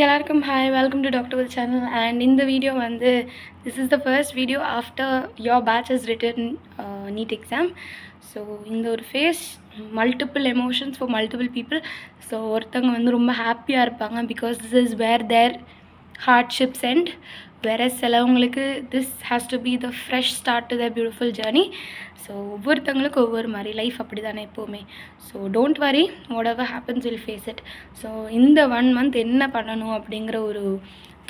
எல்லாருக்கும் hi, welcome to doctor will channel. And இந்த video வந்து this is the first video after your batch is written NEET exam. So இந்த ஒரு face multiple emotions for multiple people. So ஒருத்தவங்க வந்து ரொம்ப ஹாப்பியாக இருப்பாங்க because this is where their hardships and வேற சிலவங்களுக்கு this has to be the fresh start to the beautiful journey. So ஒவ்வொருத்தவங்களுக்கும் ஒவ்வொரு மாதிரி லைஃப் அப்படி தானே எப்போவுமே. So don't worry, what ever happens will face it. So இந்த 1 month என்ன பண்ணணும் அப்படிங்கிற ஒரு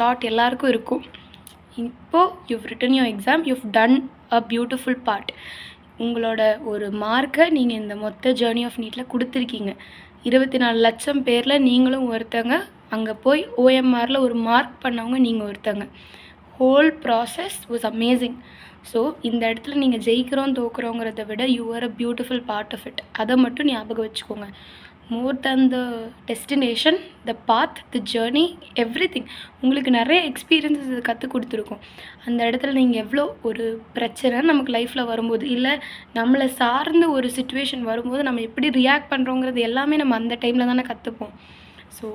தாட் எல்லாருக்கும் இருக்கும். இப்போது you've written your exam, you've done a beautiful part. உங்களோட ஒரு மார்க்கை நீங்கள் இந்த மொத்த ஜேர்னி ஆஃப் நீட்டில் கொடுத்துருக்கீங்க. 24 லட்சம் பேரில் நீங்களும் ஒருத்தங்க. அங்கே போய் ஓஎம்ஆரில் ஒரு மார்க் பண்ணவங்க நீங்கள் ஒருத்தங்க. Whole process was amazing. So இந்த இடத்துல நீங்கள் ஜெயிக்கிறோம் தோக்குறோங்கிறத விட you are a beautiful part of it. அதை மட்டும் ஞாபகம் வச்சுக்கோங்க. More than the destination, the path, the journey, everything. உங்களுக்கு நிறைய எக்ஸ்பீரியன்ஸஸ் இது கற்றுக் கொடுத்துருக்கோம். அந்த இடத்துல நீங்கள் எவ்வளோ ஒரு பிரச்சனை நமக்கு லைஃப்பில் வரும்போது, இல்லை நம்மளை சார்ந்த ஒரு சுச்சுவேஷன் வரும்போது நம்ம எப்படி ரியாக்ட் பண்ணுறோங்கிறது எல்லாமே நம்ம அந்த டைமில் தானே கற்றுப்போம். So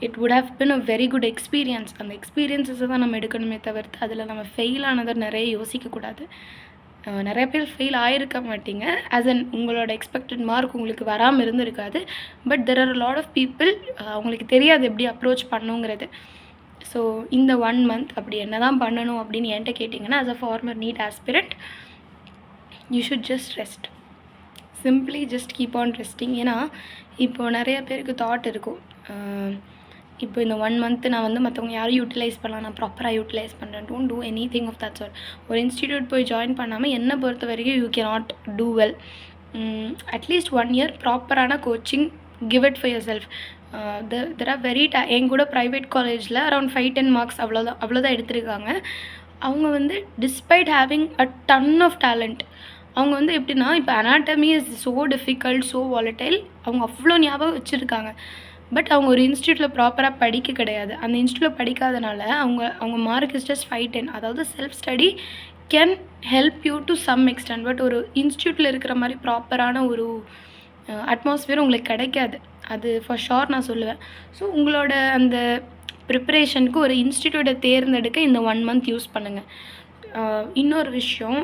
it would have been a very good experience. அந்த எக்ஸ்பீரியன்ஸஸை தான் நம்ம எடுக்கணுமே தவிர்த்து அதில் நம்ம ஃபெயில் ஆனதை நிறைய யோசிக்கக்கூடாது. நிறைய பேர் ஃபெயில் ஆகிருக்க மாட்டீங்க. ஆஸ் அன் உங்களோட எக்ஸ்பெக்டட் மார்க் உங்களுக்கு வராமல் இருந்திருக்காது. But there are lot of people அவங்களுக்கு தெரியாது எப்படி அப்ரோச் பண்ணுங்கிறது. ஸோ இந்த 1 month அப்படி என்ன தான் பண்ணணும் அப்படின்னு என்கிட்ட கேட்டிங்கன்னா, as a former NEET aspirant, you should just rest. Simply just keep on resting. ஏன்னா இப்போது நிறைய பேருக்கு தாட் இருக்கும், இப்போ இந்த 1 month நான் வந்து மற்றவங்க யாரும் யூட்டிலைஸ் பண்ணலாம், நான் ப்ராப்பராக யூட்டிலைஸ் பண்ணுறேன். Don't do anything of that sort. ஒரு இன்ஸ்டிடியூட் போய் ஜாயின் பண்ணாமல் என்னை பொறுத்த வரைக்கும் you cannot do well. At least 1 year ப்ராப்பரான coaching give it for yourself. There are very என் கூட ப்ரைவேட் காலேஜில் அரௌண்ட் 5-10 marks அவ்வளோதான் எடுத்திருக்காங்க. அவங்க வந்து despite having a ton of talent, அவங்க வந்து எப்படின்னா, இப்போ anatomy is so difficult, so volatile, அவங்க அவ்வளோ ஞாபகம் வச்சுருக்காங்க. பட் அவங்க ஒரு இன்ஸ்டியூட்டில் ப்ராப்பராக படிக்க கிடையாது. அந்த இன்ஸ்டியூட்டில் படிக்காதனால அவங்க மார்க் இஸ் ஜஸ்ட் 5-10. அதாவது self study can help you to some extent. But ஒரு இன்ஸ்டியூட்டில் இருக்கிற மாதிரி ப்ராப்பரான ஒரு அட்மாஸ்ஃபியர் உங்களுக்கு கிடைக்காது. அது ஃபார் ஷோர் நான் சொல்லுவேன். ஸோ உங்களோட அந்த ப்ரிப்பரேஷனுக்கு ஒரு இன்ஸ்டிடியூட்டை தேர்ந்தெடுக்க இந்த 1 month யூஸ் பண்ணுங்கள். இன்னொரு விஷயம்,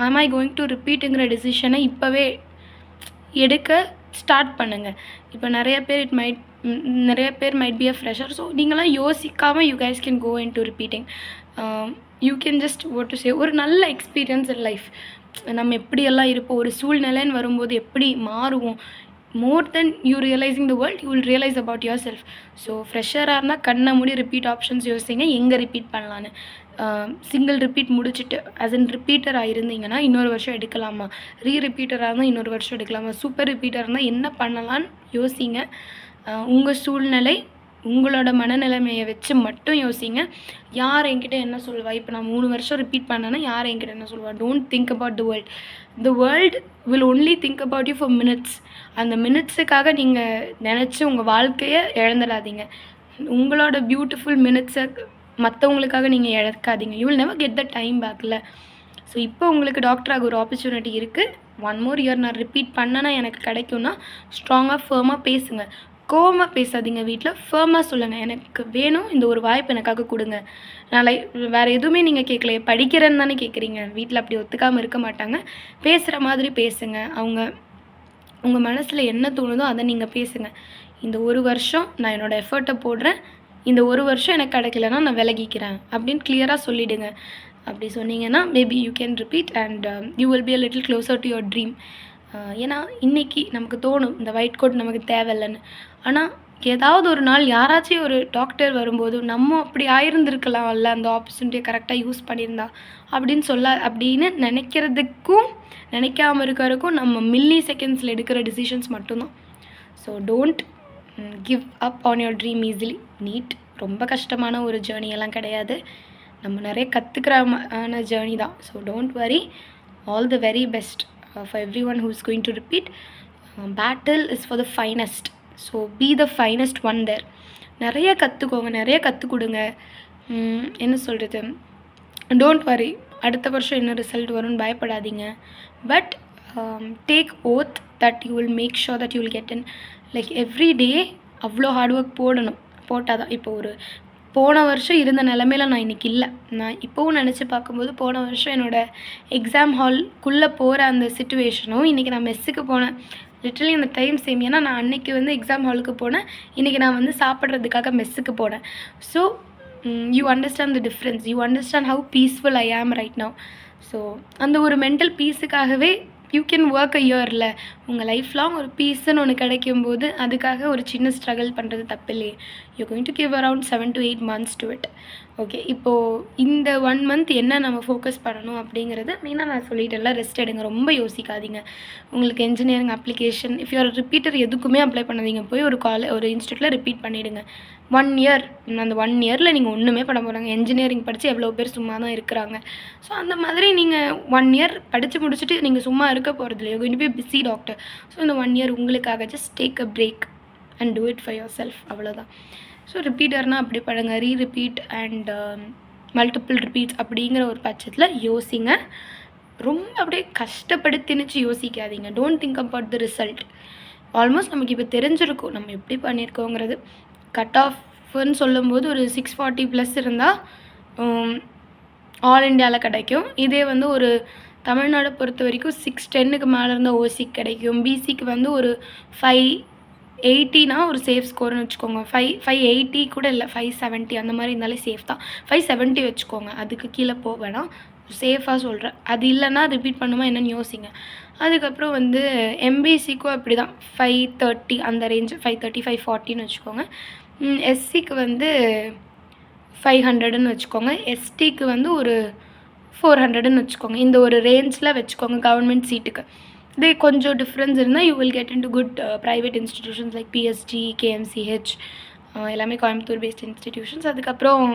ஆம் ஐ கோயிங் டு ரிப்பீட்டுங்கிற டெசிஷனை இப்போவே எடுக்க ஸ்டார்ட் பண்ணுங்கள். இப்போ நிறைய பேர் might be a fresher. So நீங்களாம் யோசிக்காமல் you guys can go into repeating. You can just what to say, ஒரு நல்ல எக்ஸ்பீரியன்ஸ் இன் லைஃப். நம்ம எப்படியெல்லாம் இருப்போம், ஒரு சூழ்நிலைன்னு வரும்போது எப்படி மாறுவோம். More then you realising the world, you will realise about yourself. So ஃப்ரெஷராக இருந்தால் கண்ணை மூடி ரிப்பீட் ஆப்ஷன்ஸ் யோசிங்க, எங்கே ரிப்பீட் பண்ணலான்னு. சிங்கிள் ரிப்பீட் முடிச்சுட்டு ஆஸ் அன் ரிப்பீட்டராக இருந்தீங்கன்னா இன்னொரு வருஷம் எடுக்கலாமா, ரிப்பீட்டராக இருந்தால் இன்னொரு வருஷம் எடுக்கலாமா, சூப்பர் ரிப்பீட்டராக இருந்தால் என்ன பண்ணலான்னு யோசிங்க. உங்கள் சூழ்நிலை, உங்களோட மனநிலைமையை வச்சு மட்டும் யோசிங்க. யார் என்கிட்ட என்ன சொல்லுவா, இப்போ நான் 3 வருஷம் ரிப்பீட் பண்ணேன்னா யார் என்கிட்ட என்ன சொல்லுவா. Don't think about the world. The world will only think about you for minutes. அந்த மினிட்ஸுக்காக நீங்கள் நினச்சி உங்கள் வாழ்க்கையை இழந்துடாதீங்க. உங்களோட பியூட்டிஃபுல் மினிட்ஸை மற்றவங்களுக்காக நீங்கள் இழக்காதீங்க. You will never get the time பேக்கில். ஸோ இப்போ உங்களுக்கு டாக்டராக ஒரு ஆப்பர்ச்சுனிட்டி இருக்குது. 1 more year நான் ரிப்பீட் பண்ணேன்னா எனக்கு கிடைக்கும்னா ஸ்ட்ராங்காக ஃபர்மாக பேசுங்க. கோவமாக பேசாதீங்க. வீட்டில் ஃபர்மாக சொல்லுங்கள், எனக்கு வேணும், இந்த ஒரு வாய்ப்பு எனக்காக கொடுங்க. நான் வேறு எதுவுமே நீங்கள் கேட்கலையே, படிக்கிறேன்னு தானே கேட்குறீங்க. வீட்டில் அப்படி ஒத்துக்காமல் இருக்க மாட்டாங்க. பேசுகிற மாதிரி பேசுங்க. உங்கள் மனசில் என்ன தோணுதோ அதை நீங்கள் பேசுங்க. இந்த 1 வருஷம் நான் என்னோடய எஃபர்ட்டை போடுறேன், இந்த 1 வருஷம் எனக்கு கிடைக்கலன்னா நான் விலகிக்கிறேன் அப்படின்னு கிளியராக சொல்லிவிடுங்க. அப்படி சொன்னீங்கன்னா maybe you can repeat and you will be a little closer to your dream. ஏன்னா இன்றைக்கி நமக்கு தோணும் இந்த ஒயிட் கோட் நமக்கு தேவையில்லைன்னு. ஆனால் ஏதாவது ஒரு நாள் யாராச்சும் ஒரு டாக்டர் வரும்போது நம்ம அப்படி ஆயிருந்திருக்கலாம்ல, அந்த ஆப்பர்ச்சுனிட்டியை கரெக்டாக யூஸ் பண்ணியிருந்தா அப்படின்னு நினைக்கிறதுக்கும் நினைக்காமல் இருக்கிறதுக்கும் நம்ம மில்லி செகண்ட்ஸில் எடுக்கிற டிசிஷன்ஸ் மட்டும்தான். So don't give up on your dream easily. NEET ரொம்ப கஷ்டமான ஒரு ஜேர்னியெல்லாம் கிடையாது. நம்ம நிறைய கற்றுக்கிற ஜேர்னி தான். So don't worry. All the very best for everyone who is going to repeat. Battle is for the finest. So be the finest one there. நிறைய கற்றுக்கோங்க, நிறைய கற்றுக் கொடுங்க. என்ன சொல்கிறது, டோன்ட் வரி அடுத்த வருஷம் என்ன ரிசல்ட் வரும்னு பயப்படாதீங்க. But take oath that you will make sure that you will get in. Like every day அவ்வளோ ஹார்ட் ஒர்க் போடணும். போட்டால் தான். இப்போ போன வருஷம் இருந்த நிலமையில நான் இன்றைக்கி இல்லை. நான் இப்போவும் நினச்சி பார்க்கும்போது போன வருஷம் என்னோடய எக்ஸாம் ஹால்குள்ளே போகிற அந்த சிச்சுவேஷனும் இன்றைக்கி நான் மெஸ்ஸுக்கு போனேன் லிட்டரலி அந்த டைம் சேம். ஏன்னா நான் அன்றைக்கி வந்து எக்ஸாம் ஹாலுக்கு போனேன், இன்றைக்கி நான் வந்து சாப்பிட்றதுக்காக மெஸ்ஸுக்கு போனேன். So you understand the difference, you understand how peaceful I am right now. So அந்த ஒரு மென்டல் பீஸுக்காகவே யூ கேன் ஒர்க் அ இயரில் உங்கள் லைஃப் லாங் ஒரு பீஸுன்னு ஒன்று கிடைக்கும்போது அதுக்காக ஒரு சின்ன ஸ்ட்ரகிள் பண்ணுறது தப்பில்லையே. You going to give around 7 to 8 months to it. Okay, இப்போது இந்த 1 month என்ன நம்ம ஃபோக்கஸ் பண்ணணும் அப்படிங்கிறது மெயினாக நான் சொல்லிட்டேன்ல, ரெஸ்ட் எடுங்க, ரொம்ப யோசிக்காதீங்க. உங்களுக்கு engineering application if you're repeater எதுக்குமே அப்ளை பண்ணாதீங்க. போய் ஒரு இன்ஸ்டியூட்டில் ரிப்பீட் பண்ணிவிடுங்க. 1 year, அந்த 1 yearல் நீங்கள் ஒன்றுமே பண்ண போகிறாங்க. இன்ஜினியரிங் படித்து எவ்வளோ பேர் சும்மா தான் இருக்கிறாங்க. ஸோ அந்த மாதிரி நீங்கள் 1 year படித்து முடிச்சுட்டு நீங்கள் சும்மா இருக்க போகிறது இல்லை. You going to B busy doctor. So இந்த 1 year உங்களுக்காக just take a break and do it for your self, அவ்வளோதான். ஸோ ரிப்பீட்டர்னால் அப்படி பண்ணுங்க, ரீரிப்பீட் அண்ட் மல்டிபிள் ரிப்பீட்ஸ் அப்படிங்கிற ஒரு பட்சத்தில் யோசிங்க. ரொம்ப அப்படியே கஷ்டப்படுத்தினுச்சு யோசிக்காதீங்க. Don't think about the result. Almost நமக்கு இப்போ தெரிஞ்சிருக்கும் நம்ம எப்படி பண்ணியிருக்கோங்கிறது. கட் ஆஃப்னு சொல்லும்போது ஒரு 640+ இருந்தால் ஆல் இண்டியாவில் கிடைக்கும். இதே வந்து ஒரு தமிழ்நாடை பொறுத்த வரைக்கும் 610க்கு மேலே இருந்தால் ஓசிக்கு கிடைக்கும். பிசிக்கு வந்து ஒரு 580னா ஒரு சேஃப் ஸ்கோர்னு வச்சுக்கோங்க. 580 கூட இல்லை, 570 அந்த மாதிரி இருந்தாலே சேஃப் தான். 570 வச்சுக்கோங்க, அதுக்கு கீழே போக வேணாம், சேஃபாக சொல்கிறேன். அது இல்லைன்னா ரிப்பீட் பண்ணுமா என்னென்னு யோசிங்க. அதுக்கப்புறம் வந்து எம்பிசிக்கும் அப்படி தான் 530 அந்த ரேஞ்சு, 530 540ன்னு வச்சுக்கோங்க. எஸ்சிக்கு வந்து 500ன்னு வச்சுக்கோங்க. எஸ்டிக்கு வந்து ஒரு 400ன்னு வச்சுக்கோங்க. இந்த ஒரு ரேஞ்சில் வச்சுக்கோங்க கவர்மெண்ட் சீட்டுக்கு. இதே கொஞ்சம் டிஃப்ரென்ஸ் இருந்தால் you will get in to good private institutions like PSG, KMCH, எல்லாமே கோயம்புத்தூர் பேஸ்ட் இன்ஸ்டிடியூஷன்ஸ். அதுக்கப்புறம்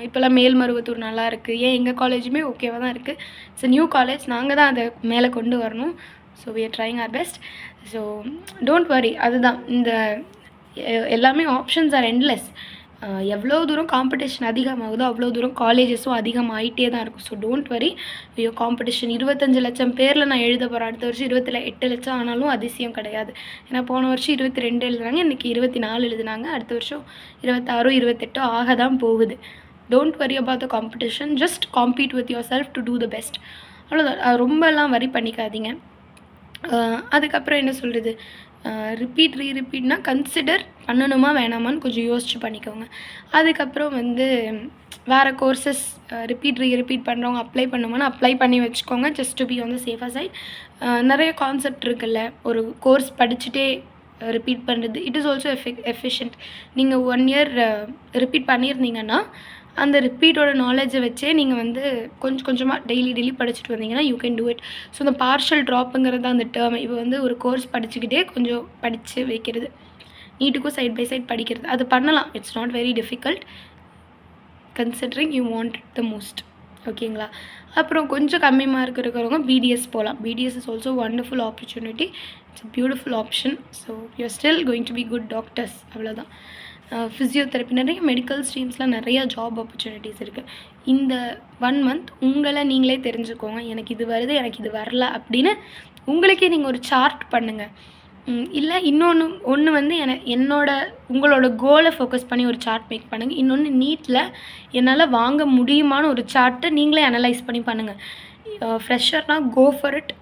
இப்போல்லாம் மேல்மருவத்தூர் நல்லா இருக்குது. ஏன் எங்கள் காலேஜுமே ஓகேவாக தான் இருக்குது. இட்ஸ் நியூ காலேஜ், நாங்கள் தான் அதை மேலே கொண்டு வரணும். So we are trying our best. So don't worry. அதுதான், இந்த எல்லாமே ஆப்ஷன்ஸ் ஆர் எண்ட்லெஸ். எவ்வளோ தூரம் காம்படிஷன் அதிகமாகுதோ அவ்வளோ தூரம் காலேஜஸும் அதிகமாகிட்டே தான் இருக்கும். ஸோ டோன்ட் வரி. ஐயோ காம்படிஷன் 25 லட்சம் பேரில் நான் எழுத போகிறேன், அடுத்த வருஷம் 28 லட்சம் ஆனாலும் அதிசயம் கிடையாது. ஏன்னா போன வருஷம் 22 எழுதுனாங்க, இன்றைக்கி 24 எழுதுனாங்க, அடுத்த வருஷம் 26 28 ஆக தான் போகுது. Don't worry about the competition, just compete with yourself to do the best, அவ்வளோதான். ரொம்பலாம் வரி பண்ணிக்காதீங்க. அதுக்கப்புறம் என்ன சொல்கிறது, ரீரிப்பீட்னா கன்சிடர் பண்ணணுமா வேணாமான்னு கொஞ்சம் யோசிச்சு பண்ணிக்கோங்க. அதுக்கப்புறம் வந்து வேறு கோர்சஸ் ரீரிப்பீட் பண்ணுறவங்க அப்ளை பண்ணுமான்னு அப்ளை பண்ணி வச்சுக்கோங்க, just to be on the safer side. நிறைய கான்செப்ட் இருக்குல்ல, ஒரு கோர்ஸ் படிச்சுட்டே ரிப்பீட் பண்ணுறது, இட் இஸ் ஆல்சோ எஃபிஷியன்ட். நீங்கள் 1 year ரிப்பீட் பண்ணியிருந்தீங்கன்னா அந்த ரிப்பீட்டோட நாலேஜை வச்சே நீங்கள் வந்து கொஞ்சம் கொஞ்சமாக டெய்லி படிச்சுட்டு வந்தீங்கன்னா you can do it. So இந்த பார்ஷல் ட்ராப்புங்கிறது தான் அந்த டேர்ம். இப்போ வந்து ஒரு கோர்ஸ் படிச்சுக்கிட்டே கொஞ்சம் படித்து வைக்கிறது, நீட்டுக்கும் சைட் பை சைட் படிக்கிறது, அது பண்ணலாம். It's not very difficult considering you want the most. ஓகேங்களா? அப்புறம் கொஞ்சம் கம்மி மார்க் இருக்கிறவங்க பிடிஎஸ் போகலாம். BDS is also wonderful opportunity, it's a beautiful option. So you are still going to be good doctors, அவ்வளோதான். ஃபிசியோதெரப்பி, நிறைய மெடிக்கல் ஸ்ட்ரீம்ஸில் நிறையா ஜாப் ஆப்பர்ச்சுனிட்டிஸ் இருக்குது. இந்த 1 month உங்களை நீங்களே தெரிஞ்சுக்கோங்க. எனக்கு இது வருது, எனக்கு இது வரல அப்படின்னு உங்களுக்கே நீங்கள் ஒரு சார்ட் பண்ணுங்கள். இல்லை இன்னொன்று வந்து உங்களோட கோலை ஃபோக்கஸ் பண்ணி ஒரு சார்ட் மேக் பண்ணுங்கள். இன்னொன்று நீட்டில் என்னால் வாங்க முடியுமான்னு ஒரு சார்ட்டை நீங்களே அனலைஸ் பண்ணி பண்ணுங்கள். ஃப்ரெஷர்னால் go for it,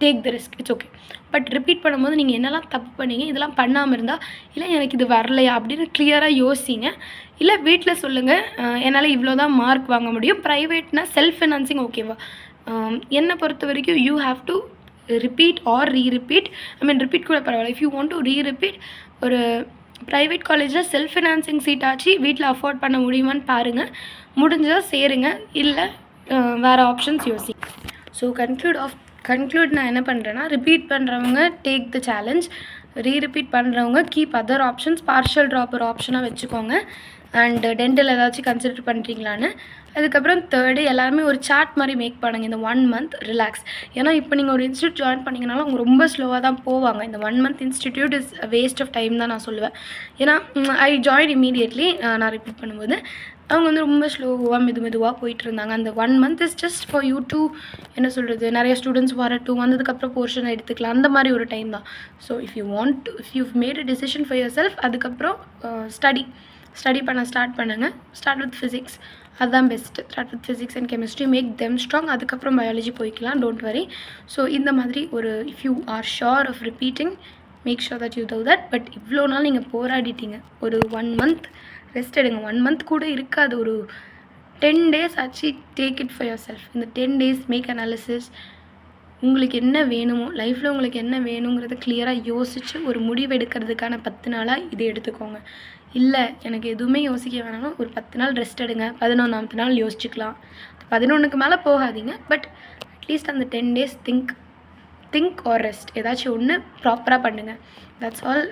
take the risk, it's okay. But repeat பண்ணும்போது நீங்கள் என்னெல்லாம் தப்பு பண்ணீங்க, இதெல்லாம் பண்ணாமல் இருந்தால், இல்லை எனக்கு இது வரலையா அப்படின்னு கிளியராக யோசிங்க. இல்லை வீட்டில் சொல்லுங்கள், என்னால் இவ்வளோ தான் மார்க் வாங்க முடியும். ப்ரைவேட்னா செல்ஃப் ஃபினான்சிங் ஓகேவா? என்னை பொறுத்த வரைக்கும் you have to repeat or rerepeat. Repeat கூட பரவாயில்ல. If you want to rerepeat, ஒரு ப்ரைவேட் காலேஜில் செல்ஃப் ஃபினான்சிங் சீட் ஆச்சு வீட்டில் அஃபோர்ட் பண்ண முடியுமான்னு பாருங்கள். முடிஞ்சால் சேருங்க, இல்லை வேறு ஆப்ஷன்ஸ் யோசி. ஸோ கன்க்ளூட் நான் என்ன பண்ணுறேன்னா, ரிப்பீட் பண்ணுறவங்க டேக் த சேலஞ்ச், ரீரிப்பீட் பண்ணுறவங்க keep other options, partial drop ஒரு ஆப்ஷனாக வச்சுக்கோங்க. அண்ட் டென்டல் ஏதாச்சும் கன்சிடர் பண்ணுறீங்களான்னு. அதுக்கப்புறம் 3rd, எல்லாருமே ஒரு சார்ட் மாதிரி மேக் பண்ணுங்கள். இந்த 1 month ரிலாக்ஸ். ஏன்னா இப்போ நீங்கள் ஒரு இன்ஸ்டியூட் ஜாயின் பண்ணிங்கனாலும் அவங்க ரொம்ப ஸ்லோவாக தான் போவாங்க. இந்த 1 month institute is waste of time தான் நான் சொல்லுவேன். ஏன்னா ஐ ஜாயின் இமீடியட்லி, நான் ரிப்பீட் பண்ணும்போது அவங்க வந்து ரொம்ப ஸ்லோவாக மெதுவாக போயிட்டு இருந்தாங்க. அந்த 1 month is just for you to என்ன சொல்கிறது, நிறைய ஸ்டூடெண்ட்ஸ் வரட்டும், வந்ததுக்கப்புறம் போர்ஷனை எடுத்துக்கலாம், அந்த மாதிரி ஒரு டைம் தான். So if you made a decision for yourself, அதுக்கப்புறம் ஸ்டடி பண்ண ஸ்டார்ட் பண்ணுங்கள். ஸ்டார்ட் வித் ஃபிசிக்ஸ், அதுதான் best. Start with physics and chemistry, make them strong. அதுக்கப்புறம் பயாலஜி போய்க்கலாம், டோன்ட் வரி. ஸோ இந்த மாதிரி ஒரு if you are sure of repeating, make sure that you do that. But இவ்வளோ நாள் நீங்கள் போராடிட்டீங்க. ஒரு 1 month ரெஸ்ட் எடுங்க. 1 month கூட இருக்காது, ஒரு 10 days ஆச்சு. Take it for your self. இந்த 10 days மேக் அனாலிசிஸ். உங்களுக்கு என்ன வேணுமோ லைஃப்பில், உங்களுக்கு என்ன வேணுங்கிறத கிளியராக யோசித்து ஒரு முடிவு எடுக்கிறதுக்கான 10 நாளாக இது எடுத்துக்கோங்க. இல்லை எனக்கு எதுவுமே யோசிக்க வேணாலும் ஒரு 10 நாள் ரெஸ்ட் எடுங்க. 11ஆவது நாள் யோசிச்சுக்கலாம். 11க்கு மேலே போகாதீங்க. பட் அட்லீஸ்ட் அந்த 10 days திங்க் ஆர் ரெஸ்ட், ஏதாச்சும் ஒன்று ப்ராப்பராக பண்ணுங்கள். That's all.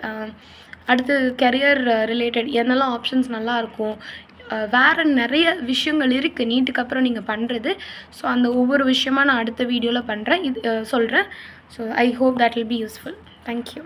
அடுத்து கெரியர் ரிலேட்டட் என்னெல்லாம் ஆப்ஷன்ஸ் நல்லாயிருக்கும், வேறு நிறைய விஷயங்கள் இருக்குது நீட்டுக்கு அப்புறம் நீங்கள் பண்ணுறது. ஸோ அந்த ஒவ்வொரு விஷயமாக நான் அடுத்த வீடியோவில் பண்ணுறேன், இது சொல்கிறேன். So I hope that will be useful. Thank you.